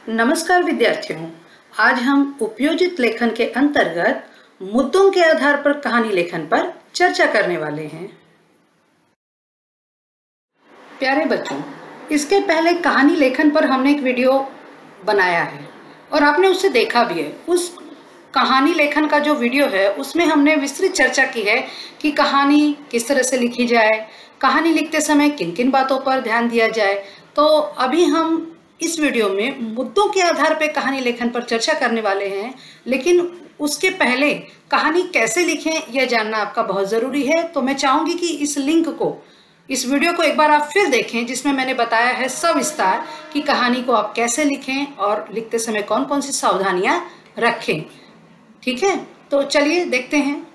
नमस्कार विद्यार्थियों, आज हम उपयोजित लेखन के अंतर्गत मुद्दों के आधार पर कहानी लेखन पर चर्चा करने वाले हैं। प्यारे बच्चों, इसके पहले कहानी लेखन पर हमने एक वीडियो बनाया है और आपने उसे देखा भी है। उस कहानी लेखन का जो वीडियो है उसमें हमने विस्तृत चर्चा की है कि कहानी किस तरह से लिखी जाए, कहानी लिखते समय किन किन बातों पर ध्यान दिया जाए। तो अभी हम इस वीडियो में मुद्दों के आधार पर कहानी लेखन पर चर्चा करने वाले हैं, लेकिन उसके पहले कहानी कैसे लिखें यह जानना आपका बहुत ज़रूरी है। तो मैं चाहूँगी कि इस वीडियो को एक बार आप फिर देखें, जिसमें मैंने बताया है सविस्तार कि कहानी को आप कैसे लिखें और लिखते समय कौन कौन सी सावधानियां रखें। ठीक है, तो चलिए देखते हैं।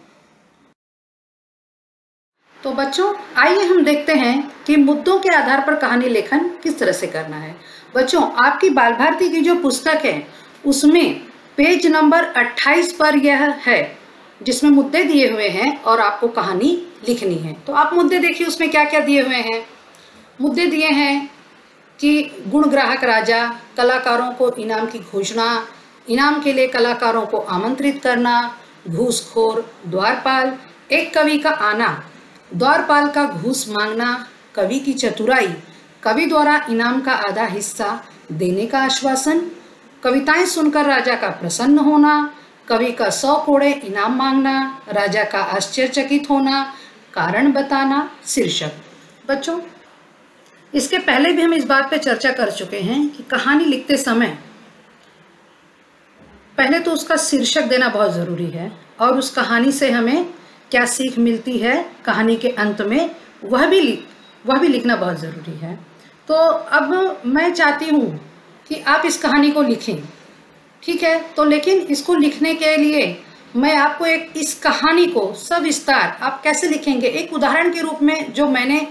तो बच्चों, आइए हम देखते हैं कि मुद्दों के आधार पर कहानी लेखन किस तरह से करना है। बच्चों, आपकी बाल भारती की जो पुस्तक है उसमें पेज नंबर 28 पर यह है, जिसमें मुद्दे दिए हुए हैं और आपको कहानी लिखनी है। तो आप मुद्दे देखिए, उसमें क्या क्या दिए हुए हैं। मुद्दे दिए हैं कि गुण ग्राहक राजा, कलाकारों को इनाम की घोषणा, इनाम के लिए कलाकारों को आमंत्रित करना, घूसखोर द्वारपाल, एक कवि का आना, द्वारपाल का घूस मांगना, कवि की चतुराई, कवि द्वारा इनाम का आधा हिस्सा देने का आश्वासन, कविताएं सुनकर राजा का प्रसन्न होना, कवि का 100 कोड़े इनाम मांगना, राजा का आश्चर्यचकित होना, कारण बताना, शीर्षक। बच्चों, इसके पहले भी हम इस बात पे चर्चा कर चुके हैं कि कहानी लिखते समय पहले तो उसका शीर्षक देना बहुत ज़रूरी है और उस कहानी से हमें क्या सीख मिलती है कहानी के अंत में, वह भी लिखना बहुत ज़रूरी है। तो अब मैं चाहती हूँ कि आप इस कहानी को लिखें, ठीक है। तो लेकिन इसको लिखने के लिए मैं आपको इस कहानी को सविस्तार आप कैसे लिखेंगे, एक उदाहरण के रूप में जो मैंने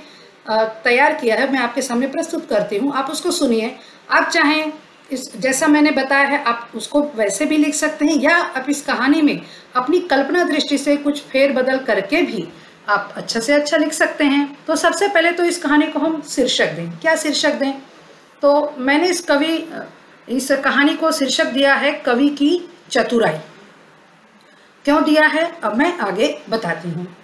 तैयार किया है मैं आपके सामने प्रस्तुत करती हूँ। आप उसको सुनिए। आप चाहें जैसा मैंने बताया है आप उसको वैसे भी लिख सकते हैं, या आप इस कहानी में अपनी कल्पना दृष्टि से कुछ फेरबदल करके भी आप अच्छा से अच्छा लिख सकते हैं। तो सबसे पहले तो इस कहानी को हम शीर्षक दें। क्या शीर्षक दें? तो मैंने इस कहानी को शीर्षक दिया है कवि की चतुराई। क्यों दिया है अब मैं आगे बताती हूँ।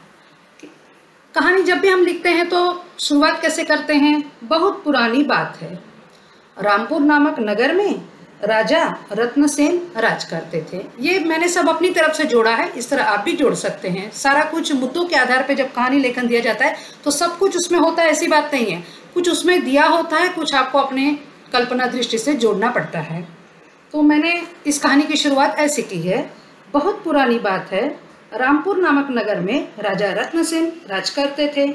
कहानी जब भी हम लिखते हैं तो शुरुआत कैसे करते हैं? बहुत पुरानी बात है, रामपुर नामक नगर में राजा रत्नसेन राज करते थे। ये मैंने सब अपनी तरफ से जोड़ा है, इस तरह आप भी जोड़ सकते हैं। सारा कुछ मुद्दों के आधार पे जब कहानी लेखन दिया जाता है तो सब कुछ उसमें होता है, ऐसी बात नहीं है। कुछ उसमें दिया होता है, कुछ आपको अपने कल्पना दृष्टि से जोड़ना पड़ता है। तो मैंने इस कहानी की शुरुआत ऐसे की है। बहुत पुरानी बात है, रामपुर नामक नगर में राजा रत्नसेन राज करते थे।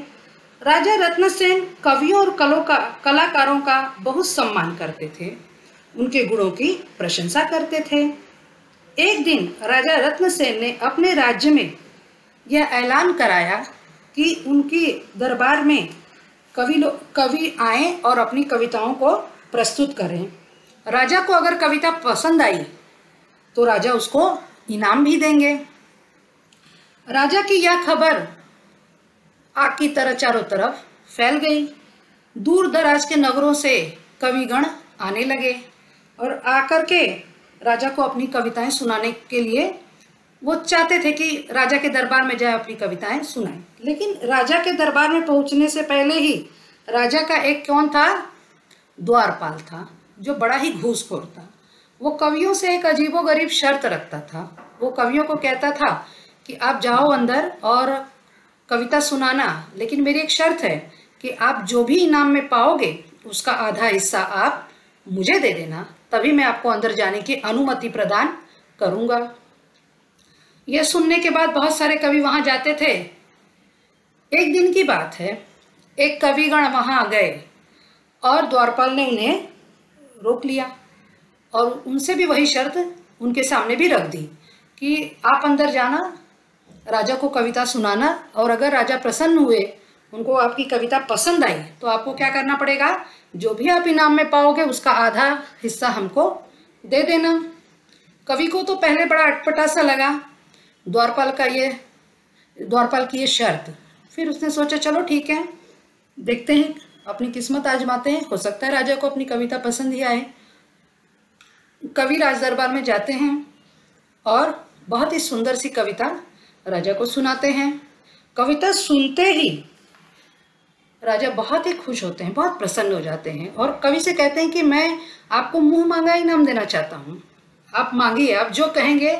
राजा रत्नसेन कवियों और कलाकारों का बहुत सम्मान करते थे, उनके गुणों की प्रशंसा करते थे। एक दिन राजा रत्नसेन ने अपने राज्य में यह ऐलान कराया कि उनकी दरबार में कवि आएं और अपनी कविताओं को प्रस्तुत करें। राजा को अगर कविता पसंद आई तो राजा उसको इनाम भी देंगे। राजा की यह खबर आग की तरह चारों तरफ फैल गई। दूर दराज के नगरों से कविगण आने लगे और आकर के राजा को अपनी कविताएं सुनाने के लिए वो चाहते थे कि राजा के दरबार में जाए अपनी कविताएं सुनाएं। लेकिन राजा के दरबार में पहुंचने से पहले ही राजा का एक कौन था? द्वारपाल था, जो बड़ा ही घूसखोर था। वो कवियों से एक अजीबोगरीब शर्त रखता था। वो कवियों को कहता था कि आप जाओ अंदर और कविता सुनाना, लेकिन मेरी एक शर्त है कि आप जो भी इनाम में पाओगे उसका आधा हिस्सा आप मुझे दे देना, तभी मैं आपको अंदर जाने की अनुमति प्रदान करूंगा। यह सुनने के बाद बहुत सारे कवि वहां जाते थे। एक दिन की बात है, एक कविगण वहां गए और द्वारपाल ने उन्हें रोक लिया और उनसे भी वही शर्त उनके सामने भी रख दी कि आप अंदर जाना, राजा को कविता सुनाना, और अगर राजा प्रसन्न हुए, उनको आपकी कविता पसंद आई, तो आपको क्या करना पड़ेगा? जो भी आप इनाम में पाओगे उसका आधा हिस्सा हमको दे देना। कवि को तो पहले बड़ा अटपटा सा लगा द्वारपाल की ये शर्त। फिर उसने सोचा चलो ठीक है, देखते हैं, अपनी किस्मत आजमाते हैं, हो सकता है राजा को अपनी कविता पसंद ही आए। कवि राज दरबार में जाते हैं और बहुत ही सुंदर सी कविता राजा को सुनाते हैं। कविता सुनते ही राजा बहुत ही खुश होते हैं, बहुत प्रसन्न हो जाते हैं और कवि से कहते हैं कि मैं आपको मुंह मांगा इनाम देना चाहता हूँ, आप मांगिए, आप जो कहेंगे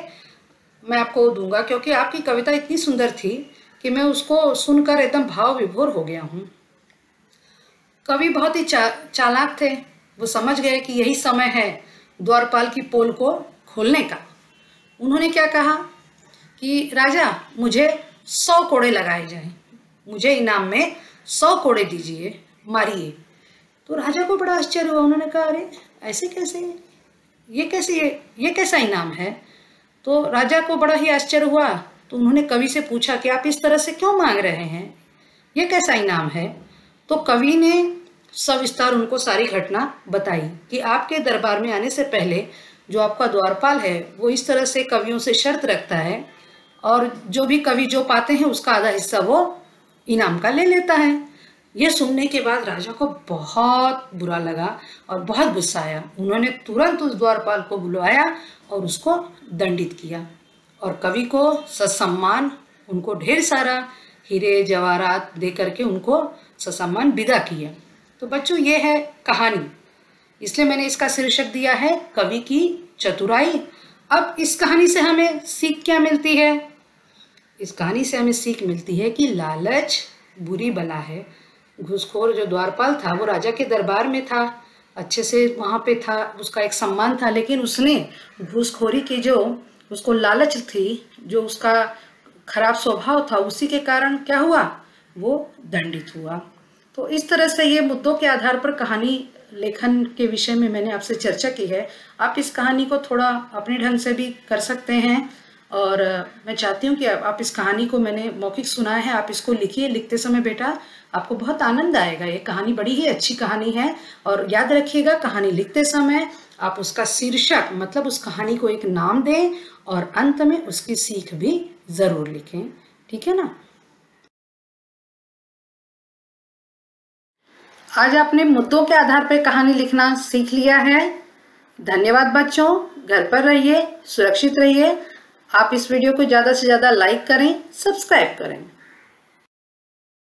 मैं आपको दूंगा, क्योंकि आपकी कविता इतनी सुंदर थी कि मैं उसको सुनकर एकदम भाव विभोर हो गया हूँ। कवि बहुत ही चालाक थे, वो समझ गए कि यही समय है द्वारपाल की पोल को खोलने का। उन्होंने क्या कहा कि राजा मुझे 100 कोड़े लगाए जाएं, मुझे इनाम में 100 कोड़े दीजिए, मारिए। तो राजा को बड़ा आश्चर्य हुआ, उन्होंने कहा अरे ऐसे कैसे, ये कैसा इनाम है। तो राजा को बड़ा ही आश्चर्य हुआ, तो उन्होंने कवि से पूछा कि आप इस तरह से क्यों मांग रहे हैं, ये कैसा इनाम है। तो कवि ने सविस्तार उनको सारी घटना बताई कि आपके दरबार में आने से पहले जो आपका द्वारपाल है वो इस तरह से कवियों से शर्त रखता है और जो भी कवि जो पाते हैं उसका आधा हिस्सा वो इनाम का ले लेता है। यह सुनने के बाद राजा को बहुत बुरा लगा और बहुत गुस्सा आया। उन्होंने तुरंत उस द्वारपाल को बुलवाया और उसको दंडित किया और कवि को ससम्मान उनको ढेर सारा हीरे जवाहरात दे करके उनको ससम्मान विदा किया। तो बच्चों ये है कहानी, इसलिए मैंने इसका शीर्षक दिया है कवि की चतुराई। अब इस कहानी से हमें सीख क्या मिलती है? इस कहानी से हमें सीख मिलती है कि लालच बुरी बला है। घूसखोर जो द्वारपाल था वो राजा के दरबार में था, अच्छे से वहाँ पे था, उसका एक सम्मान था, लेकिन उसने घूसखोरी की जो उसको लालच थी, जो उसका खराब स्वभाव था, उसी के कारण क्या हुआ, वो दंडित हुआ। तो इस तरह से ये मुद्दों के आधार पर कहानी लेखन के विषय में मैंने आपसे चर्चा की है। आप इस कहानी को थोड़ा अपने ढंग से भी कर सकते हैं और मैं चाहती हूँ कि आप इस कहानी को, मैंने मौखिक सुना है, आप इसको लिखिए। लिखते समय बेटा आपको बहुत आनंद आएगा। ये कहानी बड़ी ही अच्छी कहानी है और याद रखिएगा कहानी लिखते समय आप उसका शीर्षक मतलब उस कहानी को एक नाम दें और अंत में उसकी सीख भी ज़रूर लिखें, ठीक है ना। आज आपने मुद्दों के आधार पर कहानी लिखना सीख लिया है। धन्यवाद बच्चों, घर पर रहिए, सुरक्षित रहिए। आप इस वीडियो को ज़्यादा से ज़्यादा लाइक करें, सब्सक्राइब करें।